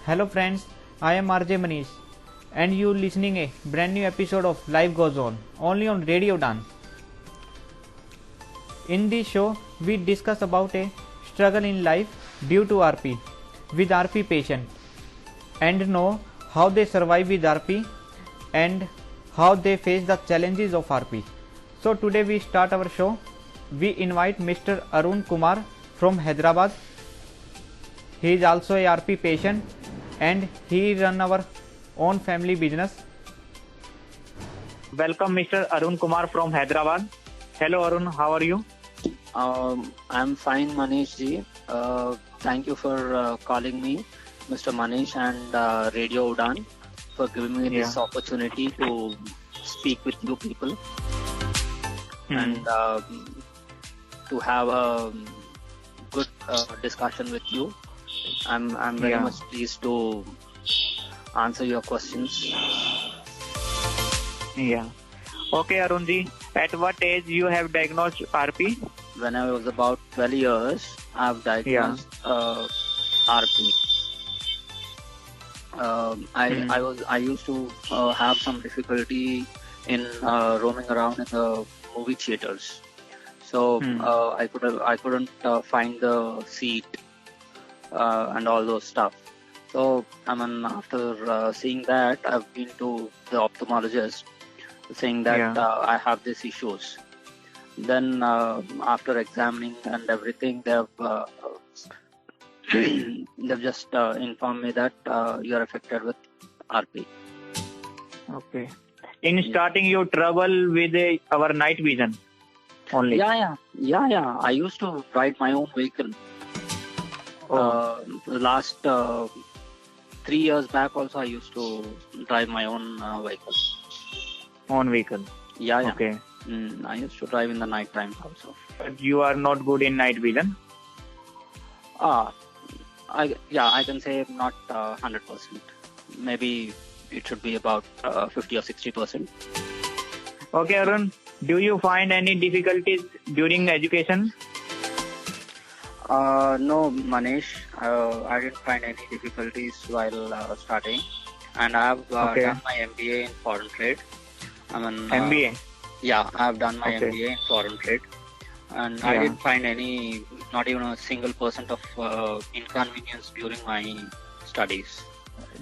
Hello friends, I am RJ Manish and you listening a brand new episode of Life Goes On only on Radio Dan. In this show, we discuss about a struggle in life due to RP with RP patient and know how they survive with RP and how they face the challenges of RP. So today we start our show. We invite Mr. Arun Kumar from Hyderabad. He is also a RP patient and he run our own family business. Welcome Mr. Arun Kumar from Hyderabad. Hello Arun, how are you? I'm fine, Manish ji. Thank you for calling me, Mr. Manish and Radio Udan, for giving me this opportunity to speak with you people and to have a good discussion with you. I'm very much pleased to answer your questions. Yeah. Okay, Arunji. At what age you have diagnosed RP? When I was about 12 years, I've diagnosed RP. I used to have some difficulty in roaming around in the movie theaters. So I couldn't find the seat and all those stuff. So after seeing that, I've been to the ophthalmologist saying that I have these issues. Then after examining and everything, they've just informed me that you are affected with RP. Okay. In starting, you trouble with our night vision only. Yeah. I used to ride my own vehicle. Last 3 years back also, I used to drive my own vehicle. Own vehicle. Yeah. Okay. I used to drive in the night time also. But you are not good in night vision? I can say not 100%. Maybe it should be about 50 or 60%. Okay, Arun. Do you find any difficulties during education? No, Manish. I didn't find any difficulties while studying. And I have done my MBA in foreign trade. MBA? Yeah, I have done my MBA in foreign trade. And I didn't find not even a single % of inconvenience during my studies.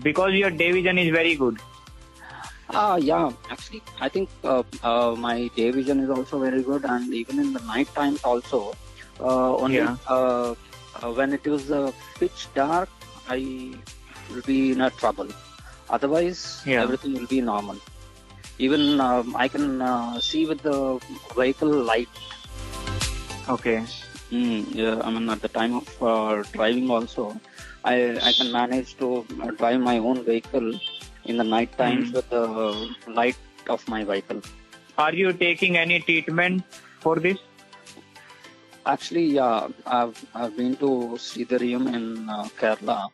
Because your day vision is very good. Yeah, actually, I think my day vision is also very good, and even in the night times also. Only when it is pitch dark, I will be in a trouble. Otherwise, everything will be normal. Even I can see with the vehicle light. Okay. At the time of driving also, I can manage to drive my own vehicle in the night times with the light of my vehicle. Are you taking any treatment for this? Actually, yeah, I've been to Sridharium in Kerala.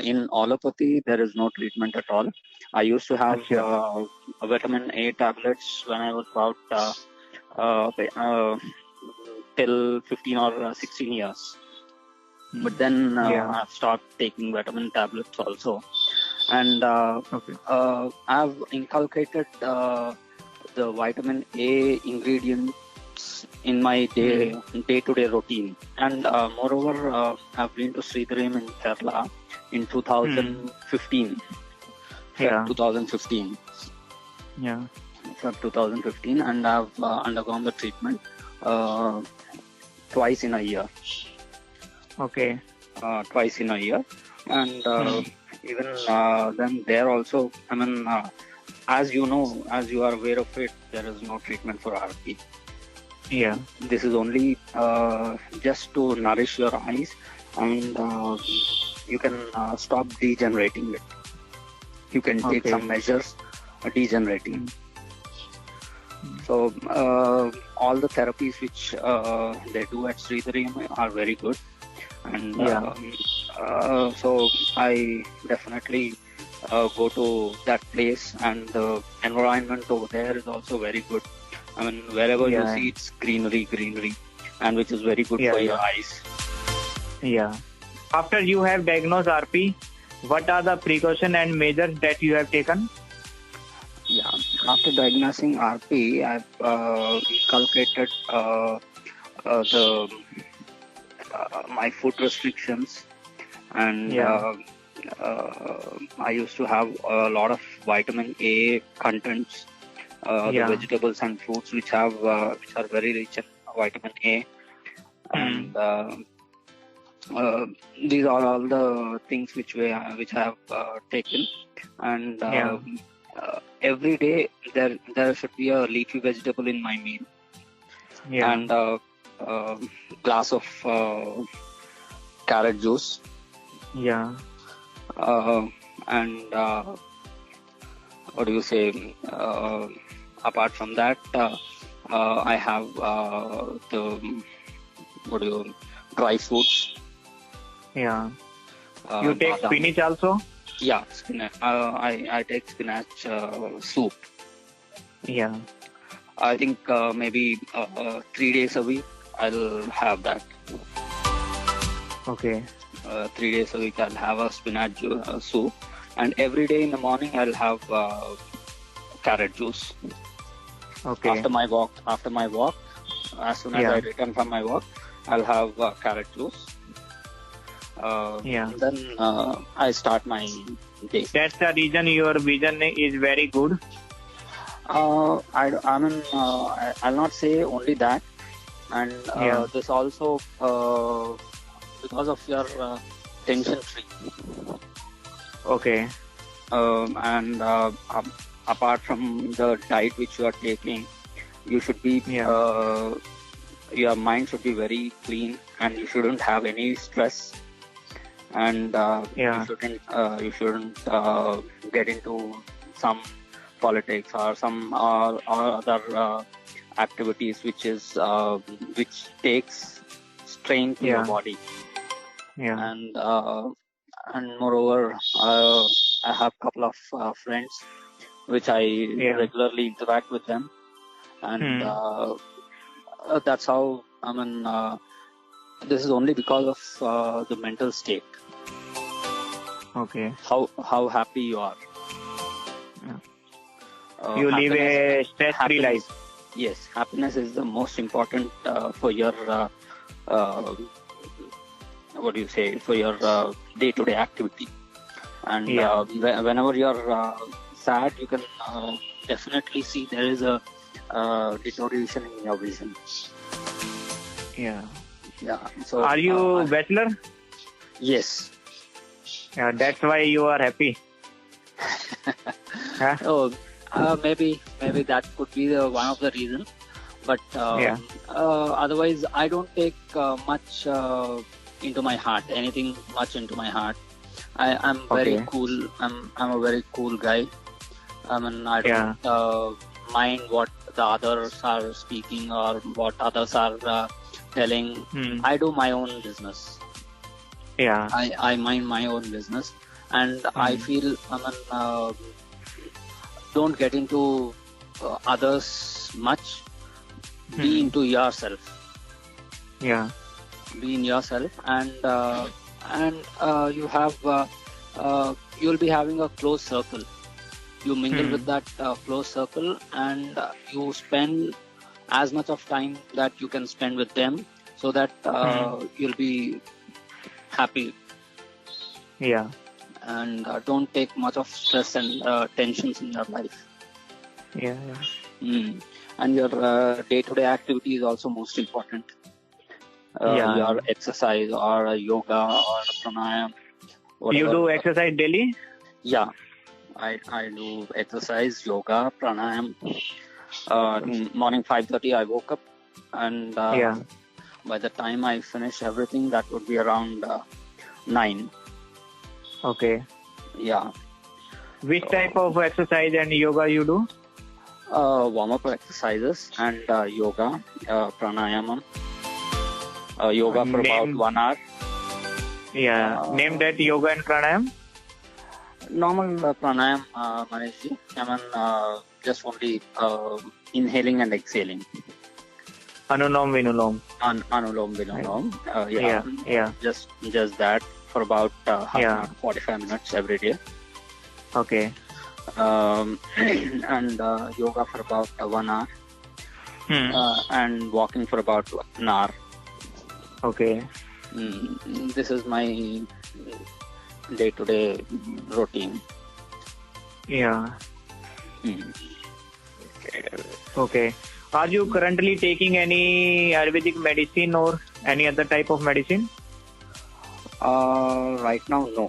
In allopathy, there is no treatment at all. I used to have vitamin A tablets when I was about till 15 or 16 years. But then I've stopped taking vitamin tablets also. And I've inculcated the vitamin A ingredient in my day-to-day routine. And moreover, I've been to Sridharam in Kerala in 2015. 2015. Yeah. Feb 2015, and I've undergone the treatment twice in a year. Okay. Twice in a year. And even then there also, as you know, as you are aware of it, there is no treatment for RP. Yeah. This is only just to nourish your eyes, and you can stop degenerating it. You can take some measures degenerating. So all the therapies which they do at Sridharam are very good, and so I definitely go to that place, and the environment over there is also very good. Wherever you see, it's greenery, and which is very good for your eyes. Yeah. After you have diagnosed RP, what are the precaution and measures that you have taken? Yeah, after diagnosing RP, I've inculcated the my food restrictions, and Yeah. I used to have a lot of vitamin A contents, Yeah. the vegetables and fruits which are very rich in vitamin A, and these are all the things which I have taken, and Yeah. every day there should be a leafy vegetable in my meal, Yeah. and a glass of carrot juice, Yeah. and what do you say? Apart from that, I have the what do you dry fruits. Yeah. You take badam. spinach also? Yeah, spinach. I take spinach soup. Yeah. I think maybe 3 days a week I'll have that. Okay. 3 days a week I'll have a spinach soup, and every day in the morning I'll have carrot juice. Okay. After my walk, as soon as Yeah. I return from my walk, I'll have carrot juice. Yeah. Then I start my day. That's the reason your vision is very good. I mean, I'll not say only that, and Yeah. this also because of your tension free, Okay. and apart from the diet which you are taking, you should be Yeah. your mind should be very clean, and you shouldn't have any stress, and Yeah. you shouldn't get into some politics or some or other activities which takes strain to your Yeah. body, Yeah. and moreover, I have a couple of friends which I regularly interact with them, and that's how I mean. This is only because of the mental state. Okay. How happy you are. You live a stress-free happiness- life. Yes, happiness is the most important for your what do you say, for your day-to-day activity. And Yeah. whenever you're sad, you can definitely see there is a deterioration in your vision. Yeah. Yeah. So Are you bachelor? yes. Yeah. That's why you are happy. Huh? Oh, maybe that could be one of the reasons. But Yeah. otherwise, I don't take much into my heart. Anything much into my heart. I'm very Okay. cool. I'm a very cool guy. I mean, I Yeah. don't mind what the others are speaking or what others are telling. I do my own business. Yeah. I mind my own business, and I feel don't get into others much. Be into yourself. Yeah. Be in yourself, and you have you'll be having a close circle. You mingle with that close circle, and you spend as much of time that you can spend with them, so that you'll be happy, Yeah. and don't take much of stress and tensions in your life. Yeah. Yeah. And your day-to-day activity is also most important. Yeah. Your exercise or yoga or pranayam. You whatever. do exercise daily? Yeah, I do exercise, yoga, pranayam. In morning 5:30 I woke up, and Yeah. by the time I finish everything, that would be around 9. Okay. Yeah. Which type of exercise and yoga you do? Warm-up exercises and yoga, pranayama. Yoga for about Name- 1 hour. Yeah. Name that yoga and pranayam? Normal pranayam, Manishji. I mean, just only inhaling and exhaling. Anulom Vinulom. Anulom Vilom. Yeah. Yeah. Just that. for about half an Yeah. hour, 45 minutes every day. Okay. And yoga for about 1 hour, Hmm. and walking for about an hour. Okay. This is my day-to-day routine. Yeah. Mm. Okay. Are you currently taking any Ayurvedic medicine or any other type of medicine? Right now, no.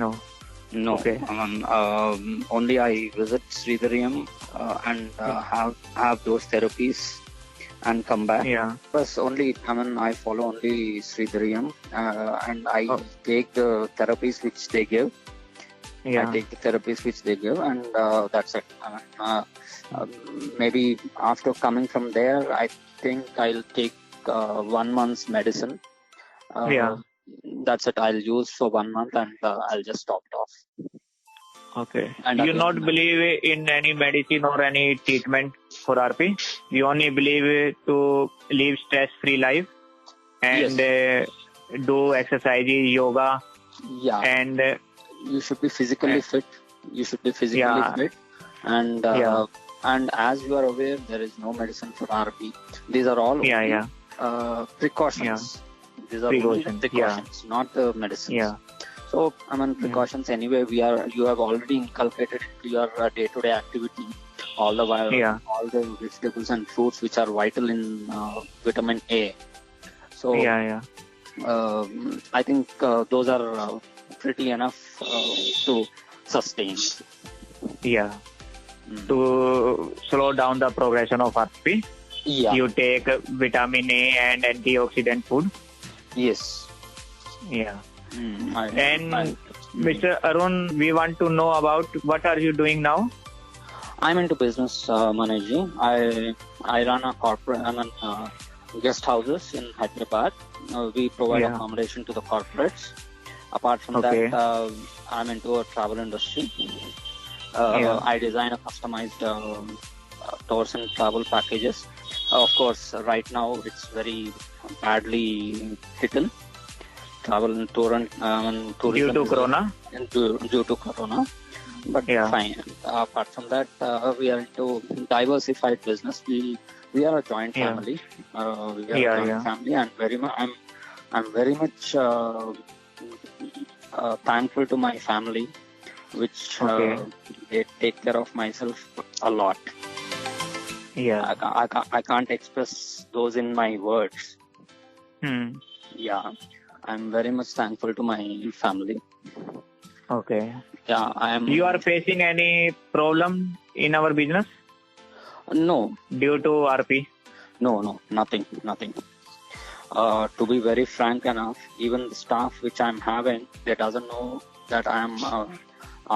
No. No. Okay. Only I visit Sridharyam and have those therapies and come back. Yeah. Plus, I follow only Sridharyam and I Oh. take the therapies which they give. Yeah. I take the therapies which they give, and that's it. Maybe after coming from there, I think I'll take 1 month's medicine. Yeah. That's it. I'll use for 1 month, and I'll just stop it off. Okay. And You again, not believe in any medicine or any treatment for RP? You only believe to live stress-free life and do exercises, yoga, Yeah, and you should be physically fit. You should be physically Yeah. fit, and Yeah. and as you are aware, there is no medicine for RP. These are all Yeah, only, yeah. precautions. These are only the Precautions, precautions, not the medicines. Yeah. So, precautions anyway. You have already inculcated into your day-to-day activity all the Yeah. all the vegetables and fruits which are vital in vitamin A. So, Yeah. I think those are pretty enough to sustain. Yeah. Mm. To slow down the progression of RP, Yeah. you take vitamin A and antioxidant food. Yes. Yeah. And Mr. Arun, we want to know about what are you doing now? I'm into business managing. I run a corporate. Guest houses in Hyderabad. We provide Yeah. accommodation to the corporates. Apart from Okay. that, I'm into a travel industry. Yeah. I design a customized tours and travel packages. Of course, right now it's very badly hidden. Travel and tour and tourism Due to is- Corona? due to Corona. But Yeah. fine. Apart from that, we are into diversified business. We are a joint Yeah. family. We are Yeah, a joint yeah. family, and I'm very much thankful to my family, which Okay. they take care of myself a lot. Yeah. I can't express those in my words. Hmm. Yeah, I'm very much thankful to my family. Okay. Yeah, I am. You are facing any problem in our business No, due to RP? no, nothing. To be very frank enough, even the staff which I'm having, they doesn't know that I am a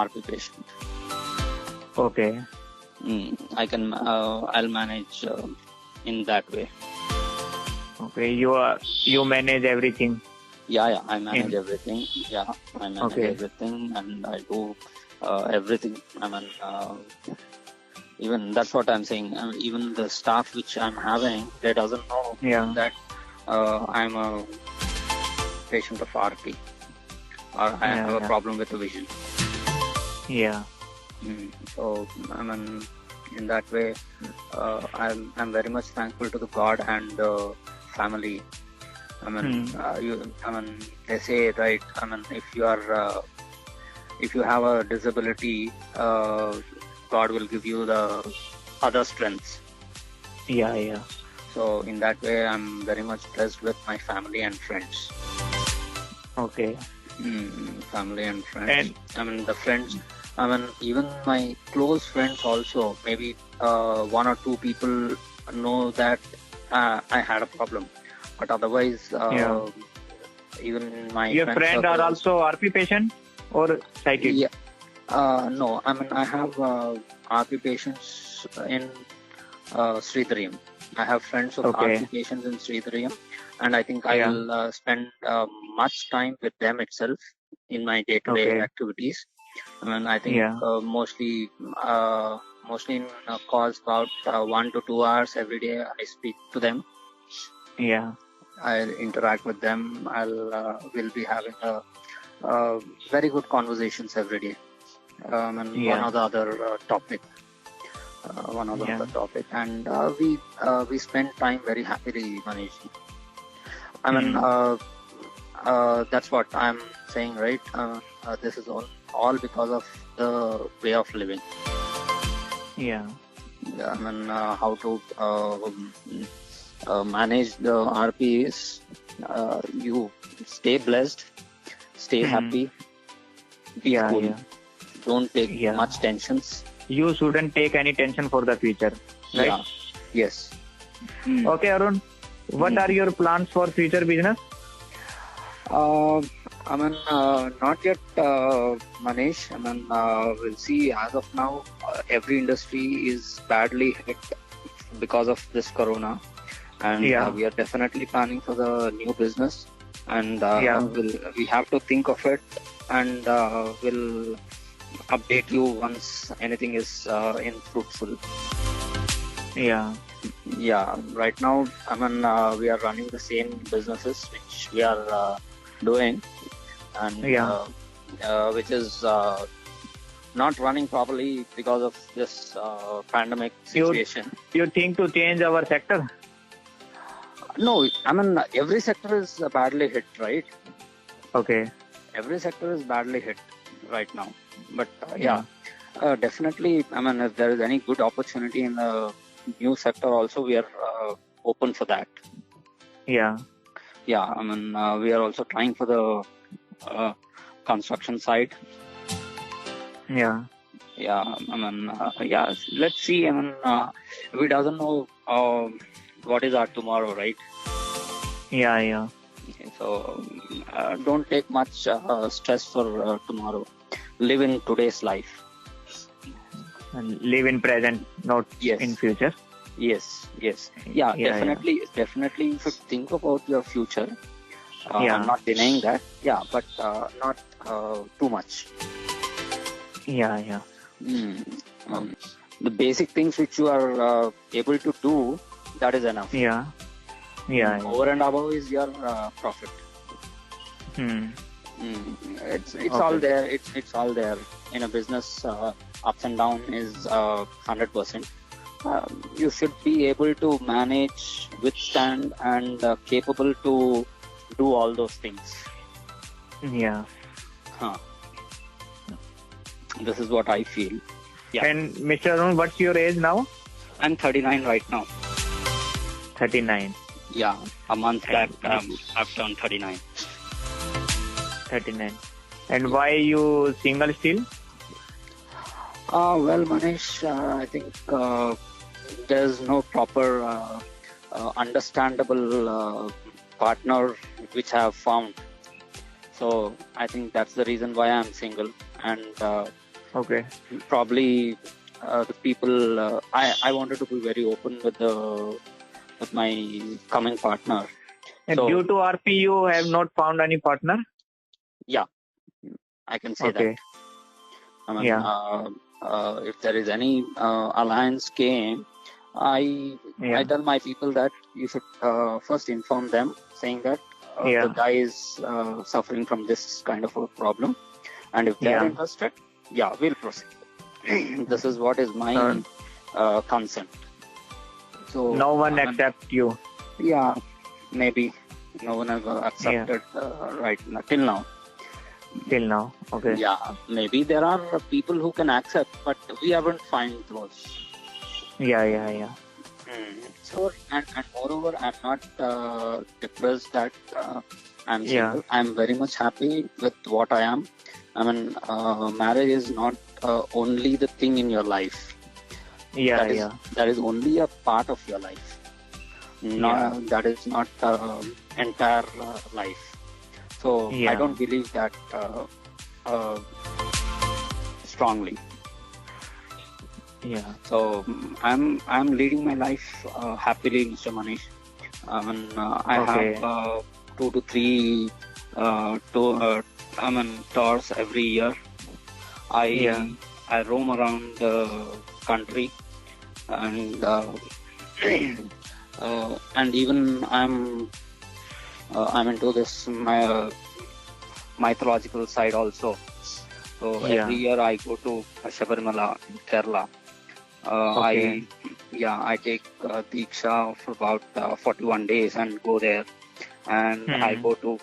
RP patient. Okay. I'll manage in that way. Okay. You manage everything. Yeah, I manage everything. Yeah, I manage Okay. everything, and I do everything. Even that's what I'm saying. Even the staff which I'm having, they doesn't know Yeah. that I'm a patient of RP, or I have a Yeah. problem with the vision. Yeah. So in that way, I'm very much thankful to the God and the family. They say, right? If you have a disability, God will give you the other strengths. Yeah. So in that way, I'm very much blessed with my family and friends. Okay. Family and friends. The friends. Even my close friends also. Maybe 1 or 2 people know that I had a problem, but otherwise, even my Your friend are also RP patient or psychic? Yeah. No, I have RP patients in Sridharyam. I have friends of Okay. RP patients in Sridharyam, and I think Yeah. I'll spend much time with them itself in my day-to-day Okay. activities. I think Yeah. mostly in calls about 1 to 2 hours every day. I speak to them. Yeah. I'll interact with them. We'll be having very good conversations every day. And one Yeah. or the other topic, Yeah. and we spend time very happily, Manish. I mean, Hmm. that's what I'm saying, right? This is all because of the way of living. Yeah. I mean, how to manage the RP is you stay blessed, stay Hmm. happy, be Yeah. cool. Yeah. Don't take Yeah. much tensions. You shouldn't take any tension for the future, right? Yeah. Yes. Okay, Arun. What are your plans for future business? I mean, not yet, Manish. I mean, we'll see. As of now, every industry is badly hit because of this corona, and Yeah. we are definitely planning for the new business, and Yeah. we have to think of it, and we'll update you once anything is in fruitful. Yeah. Yeah, right now, I mean, we are running the same businesses which we are doing, and Yeah. which is not running properly because of this pandemic You situation. you think to change our sector? No, I mean, every sector is badly hit, right? Okay. Every sector is badly hit right now. But yeah, definitely, I mean, if there is any good opportunity in the new sector also, we are open for that. Yeah. Yeah, I mean, we are also trying for the construction side. Yeah. Yeah, I mean, yeah, let's see. I mean, we doesn't know what is our tomorrow, right? Yeah. Yeah. So don't take much stress for tomorrow. Live in today's life. And live in present, not Yes. in future. Yes, yes. Yeah, Yeah, yeah. definitely you should think about your future. Yeah. I'm not denying that. Yeah, but not too much. Yeah. Yeah. The basic things which you are able to do, that is enough. Yeah. Yeah. Yeah. Over and above is your profit. Hmm. It's Okay. all there. It's all there in a business. Ups and down is 100%. You should be able to manage, withstand, and capable to do all those things. Yeah. Huh. This is what I feel. Yeah. And Mr. Arun, what's your age now? I'm 39 right now. 39. Yeah, a month back And- I've turned 39. 39. And why you single still? Well, Manish, I think there's no proper understandable partner which I have found. So I think that's the reason why I'm single. And Okay. probably the people, I wanted to be very open with my coming partner. And So- due to RP, you have not found any partner? Yeah, I can say Okay. that. I mean, Yeah. if there is any alliance came, I tell my people that you should first inform them, saying that Yeah. the guy is suffering from this kind of a problem, and if they are Yeah. interested, yeah, we'll proceed. This is what is my consent. So No one I mean, accept you. yeah, maybe no one has accepted right now, till now. Till now. Okay. Yeah, maybe there are people who can accept, but we haven't found those. Yeah. Yeah. Yeah. So, and moreover, I'm not depressed that I'm Yeah. single. I'm very much happy with what I am. I mean, marriage is not only the thing in your life. Yeah. That is, Yeah. that is only a part of your life. No, that is not entire life. So Yeah. I don't believe that strongly. Yeah. So I'm leading my life happily, Mr. Manish. I mean, I Okay. have 2 to 3 tours every year. Yeah. I roam around the country, and and even I'm into this mythological side also. So Yeah. every year I go to Shabarimala in Kerala. Okay. I take Diksha for about 41 days and go there. And I go to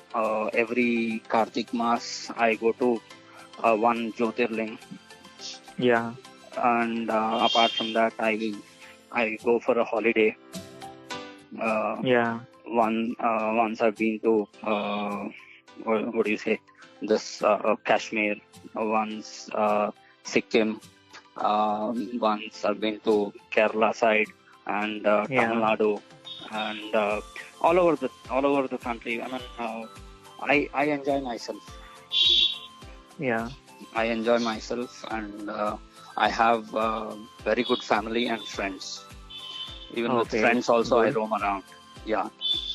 every Kartik Mas, I go to one Jyotirling. Yeah. And apart from that, I go for a holiday. Yeah. Once I've been to what do you say, this Kashmir. Once Sikkim. Once I've been to Kerala side and Tamil Nadu, and all over the country. I mean, I enjoy myself. Yeah. I enjoy myself, and I have very good family and friends. Even with Okay. friends also, I Good. roam around. Yeah.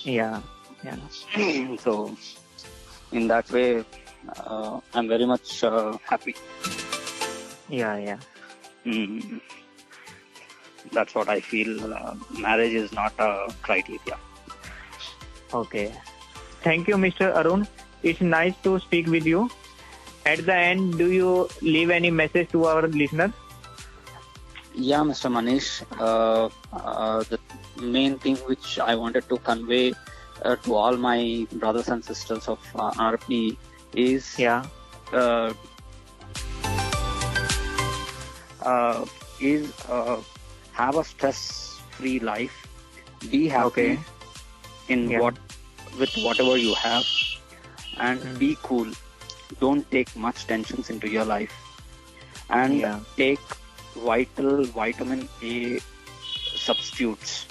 Yeah. Yeah. So in that way, I'm very much happy. Yeah. Yeah. Mm. That's what I feel. Marriage is not a criteria. Okay. Thank you, Mr. Arun. It's nice to speak with you. At the end, do you leave any message to our listeners? Yeah, Mr. Manish. The main thing which I wanted to convey to all my brothers and sisters of RP is Yeah. uh, have a stress-free life. Be happy Okay. in Yeah. with whatever you have, and be cool. Don't take much tensions into your life, and Yeah. take vital vitamin A substitutes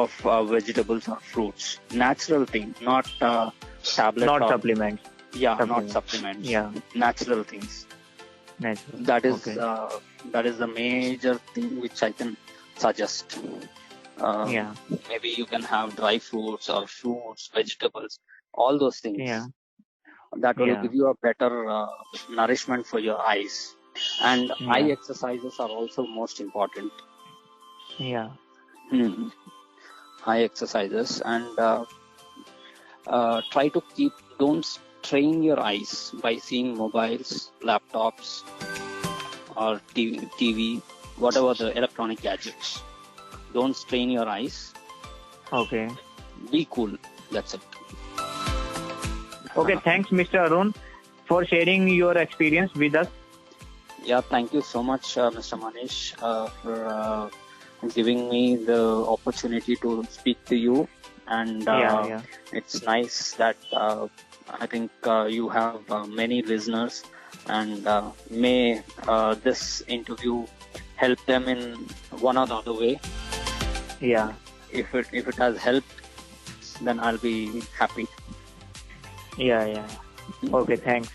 of vegetables or fruits. Natural thing, not tablets Not or supplements. not supplements. supplements. Yeah. Natural things. Natural. That is Okay. that is the major thing which I can suggest. Yeah. Maybe you can have dry fruits or fruits, vegetables, all those things. Yeah. That will Yeah. give you a better nourishment for your eyes. And eye Yeah. exercises are also most important. Yeah. Eye exercises, and try to don't strain your eyes by seeing mobiles, laptops, or TV, whatever the electronic gadgets. Don't strain your eyes. Okay. Be cool. That's it. Okay. Thanks, Mr. Arun, for sharing your experience with us. Yeah, thank you so much, Mr. Manish, for giving me the opportunity to speak to you. And Yeah. it's nice that I think you have many listeners, and may this interview help them in one or the other way. Yeah. If it has helped, then I'll be happy. Yeah. Yeah. Okay. Thanks.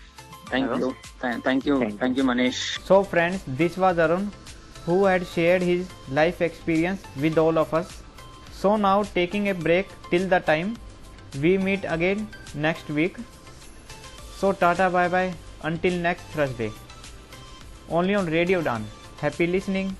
Thank Arun. you. Thank you. Thank you, Manish. So friends, this was Arun who had shared his life experience with all of us. So now taking a break till the time we meet again next week. So tata bye bye until next Thursday. Only on Radio Dan. Happy listening.